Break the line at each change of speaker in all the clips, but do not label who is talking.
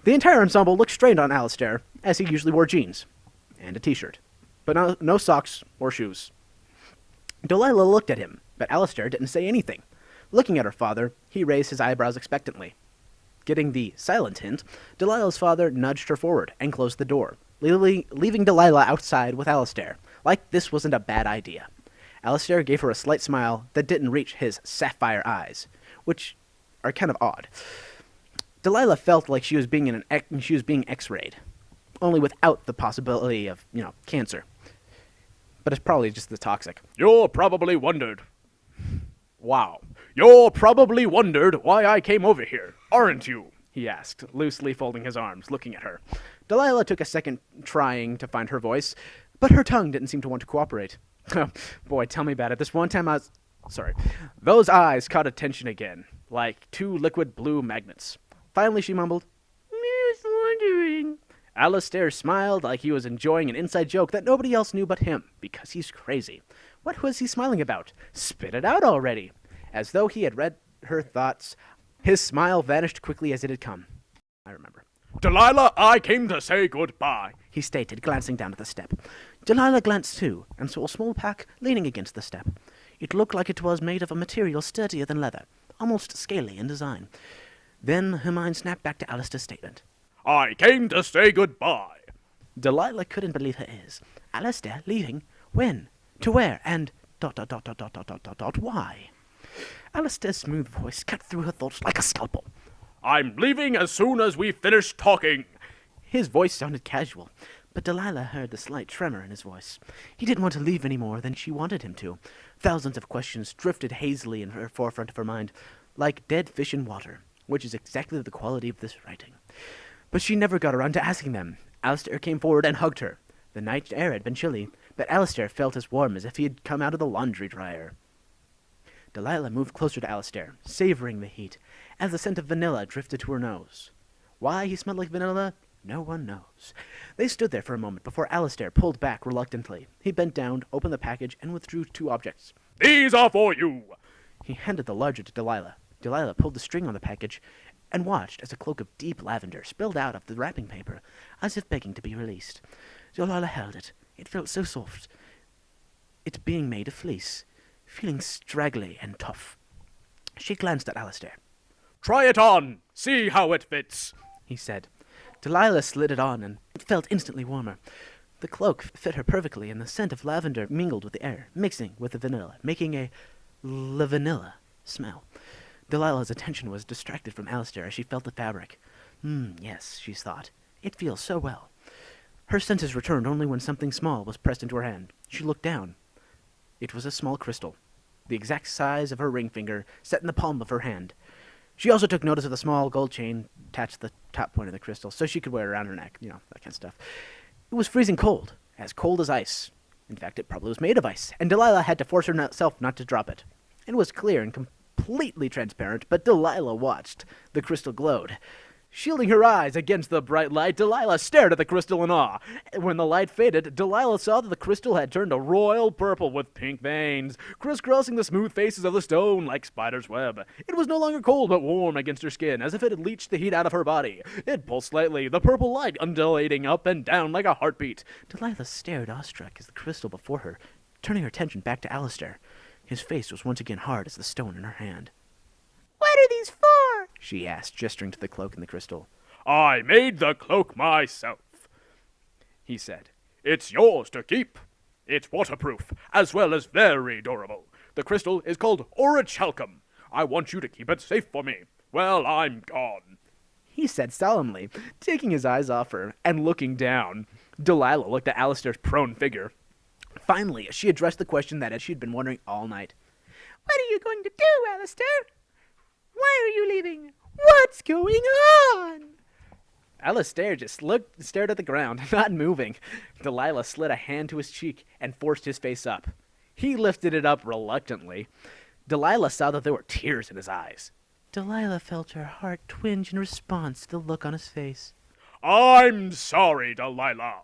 The entire ensemble looked strained on Alistair, as he usually wore jeans and a t-shirt, but no socks or shoes. Delilah looked at him, but Alistair didn't say anything. Looking at her father, he raised his eyebrows expectantly. Getting the silent hint, Delilah's father nudged her forward and closed the door, leaving Delilah outside with Alistair, like this wasn't a bad idea. Alistair gave her a slight smile that didn't reach his sapphire eyes, which are kind of odd. Delilah felt like she was being X-rayed, only without the possibility of, cancer. But it's probably just the toxic. You're probably wondered why I came over here, aren't you? He asked, loosely folding his arms, looking at her. Delilah took a second trying to find her voice, but her tongue didn't seem to want to cooperate. Oh, boy, tell me about it. This one time those eyes caught attention again, like two liquid blue magnets. Finally, she mumbled, I was wondering. Alistair smiled like he was enjoying an inside joke that nobody else knew but him, because he's crazy. What was he smiling about? Spit it out already. As though he had read her thoughts, his smile vanished quickly as it had come. I remember. Delilah, I came to say goodbye, he stated, glancing down at the step. Delilah glanced too, and saw a small pack leaning against the step. It looked like it was made of a material sturdier than leather, almost scaly in design. Then her mind snapped back to Alistair's statement. I came to say goodbye. Delilah couldn't believe her ears. Alistair leaving? When? To where? And ... why? Alistair's smooth voice cut through her thoughts like a scalpel. I'm leaving as soon as we finish talking. His voice sounded casual, but Delilah heard the slight tremor in his voice. He didn't want to leave any more than she wanted him to. Thousands of questions drifted hazily in her forefront of her mind, like dead fish in water, which is exactly the quality of this writing. But she never got around to asking them. Alistair came forward and hugged her. The night air had been chilly, but Alistair felt as warm as if he had come out of the laundry dryer. Delilah moved closer to Alistair, savoring the heat, as the scent of vanilla drifted to her nose. Why he smelled like vanilla, no one knows. They stood there for a moment before Alistair pulled back reluctantly. He bent down, opened the package, and withdrew two objects. These are for you! He handed the larger to Delilah. Delilah pulled the string on the package and watched as a cloak of deep lavender spilled out of the wrapping paper, as if begging to be released. Delilah held it. It felt so soft. It being made of fleece, feeling straggly and tough. She glanced at Alistair. Try it on! See how it fits! He said. Delilah slid it on, and it felt instantly warmer. The cloak fit her perfectly, and the scent of lavender mingled with the air, mixing with the vanilla, making a vanilla smell. Delilah's attention was distracted from Alistair as she felt the fabric. Yes, she thought. It feels so well. Her senses returned only when something small was pressed into her hand. She looked down. It was a small crystal, the exact size of her ring finger, set in the palm of her hand. She also took notice of the small gold chain attached to the top point of the crystal, so she could wear it around her neck, that kind of stuff. It was freezing cold as ice. In fact, it probably was made of ice, and Delilah had to force herself not to drop it. It was clear and completely transparent, but Delilah watched. The crystal glowed. Shielding her eyes against the bright light, Delilah stared at the crystal in awe. When the light faded, Delilah saw that the crystal had turned a royal purple with pink veins, crisscrossing the smooth faces of the stone like spider's web. It was no longer cold but warm against her skin, as if it had leached the heat out of her body. It pulsed slightly, the purple light undulating up and down like a heartbeat. Delilah stared awestruck as the crystal before her, turning her attention back to Alistair. His face was once again hard as the stone in her hand. What are these for? She asked, gesturing to the cloak and the crystal. I made the cloak myself, he said. It's yours to keep. It's waterproof, as well as very durable. The crystal is called orichalcum. I want you to keep it safe for me. Well, I'm gone, he said solemnly, taking his eyes off her and looking down. Delilah looked at Alistair's prone figure. Finally, she addressed the question that she'd been wondering all night. What are you going to do, Alistair? Why are you leaving? What's going on? Alistair just stared at the ground, not moving. Delilah slid a hand to his cheek and forced his face up. He lifted it up reluctantly. Delilah saw that there were tears in his eyes. Delilah felt her heart twinge in response to the look on his face. I'm sorry, Delilah,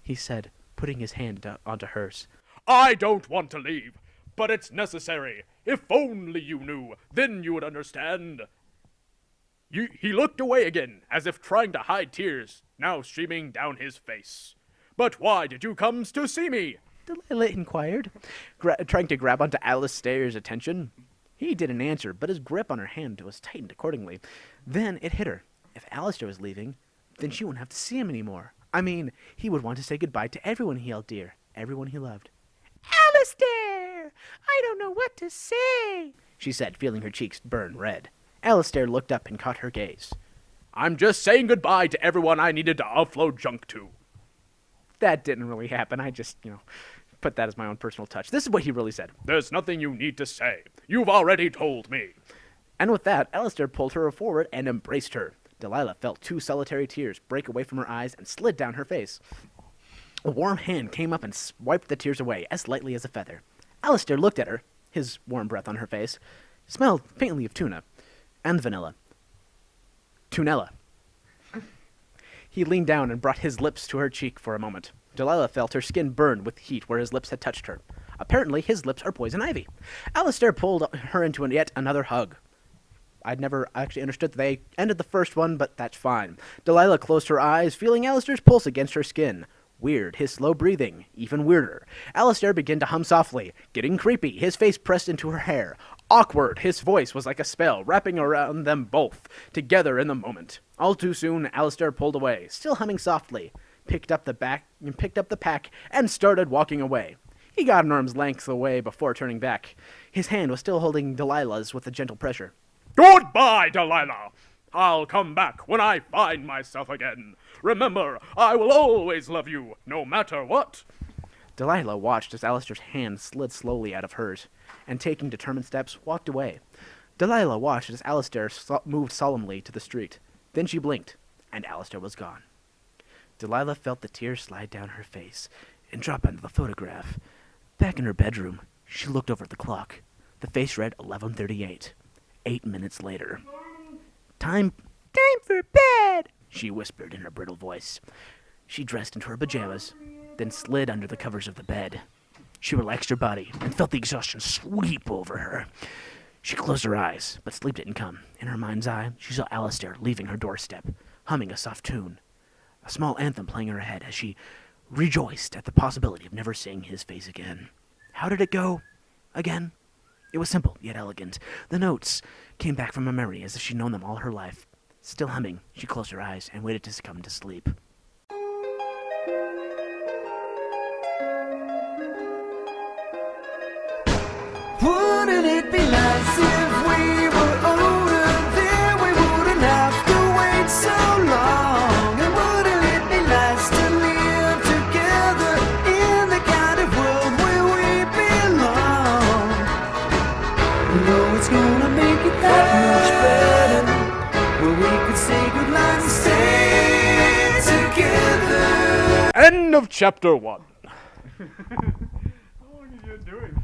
he said, putting his hand onto hers. I don't want to leave, but it's necessary. If only you knew, then you would understand. He looked away again, as if trying to hide tears, now streaming down his face. But why did you come to see me?
Delilah inquired, trying to grab onto Alistair's attention. He didn't answer, but his grip on her hand was tightened accordingly. Then it hit her. If Alistair was leaving, then she wouldn't have to see him anymore. I mean, he would want to say goodbye to everyone he held dear, everyone he loved. Alistair! I don't know what to say, she said, feeling her cheeks burn red. Alistair looked up and caught her gaze.
I'm just saying goodbye to everyone I needed to offload junk to.
That didn't really happen. I just, put that as my own personal touch. This is what he really said.
There's nothing you need to say. You've already told me.
And with that, Alistair pulled her forward and embraced her. Delilah felt 2 solitary tears break away from her eyes and slid down her face. A warm hand came up and wiped the tears away as lightly as a feather. Alistair looked at her, his warm breath on her face, smelled faintly of tuna and vanilla. Tunella. He leaned down and brought his lips to her cheek for a moment. Delilah felt her skin burn with heat where his lips had touched her. Apparently, his lips are poison ivy. Alistair pulled her into yet another hug. I'd never actually understood that they ended the first one, but that's fine. Delilah closed her eyes, feeling Alistair's pulse against her skin. Weird, his slow breathing, even weirder. Alistair began to hum softly, getting creepy, his face pressed into her hair. Awkward, his voice was like a spell, wrapping around them both, together in the moment. All too soon, Alistair pulled away, still humming softly, picked up the pack, and started walking away. He got an arm's length away before turning back. His hand was still holding Delilah's with a gentle pressure.
Goodbye, Delilah. I'll come back when I find myself again. Remember, I will always love you, no matter what.
Delilah watched as Alistair's hand slid slowly out of hers, and taking determined steps, walked away. Delilah watched as Alistair moved solemnly to the street. Then she blinked, and Alistair was gone. Delilah felt the tears slide down her face and drop onto the photograph. Back in her bedroom, she looked over at the clock. The face read 11:38. 8 minutes later. Time for bed, she whispered in her brittle voice. She dressed into her pajamas, then slid under the covers of the bed. She relaxed her body and felt the exhaustion sweep over her. She closed her eyes, but sleep didn't come. In her mind's eye, she saw Alistair leaving her doorstep, humming a soft tune, a small anthem playing in her head as she rejoiced at the possibility of never seeing his face again. How did it go? Again? It was simple, yet elegant. The notes came back from her memory as if she'd known them all her life. Still humming, she closed her eyes and waited to succumb to sleep.
Wouldn't it be nice if we were older, then we wouldn't have to wait so long? And wouldn't it be nice to live together in the kind of world where we belong? No, it's gonna make it that much better, where we could say goodnight and stay together.
End of chapter 1.
How long are you doing?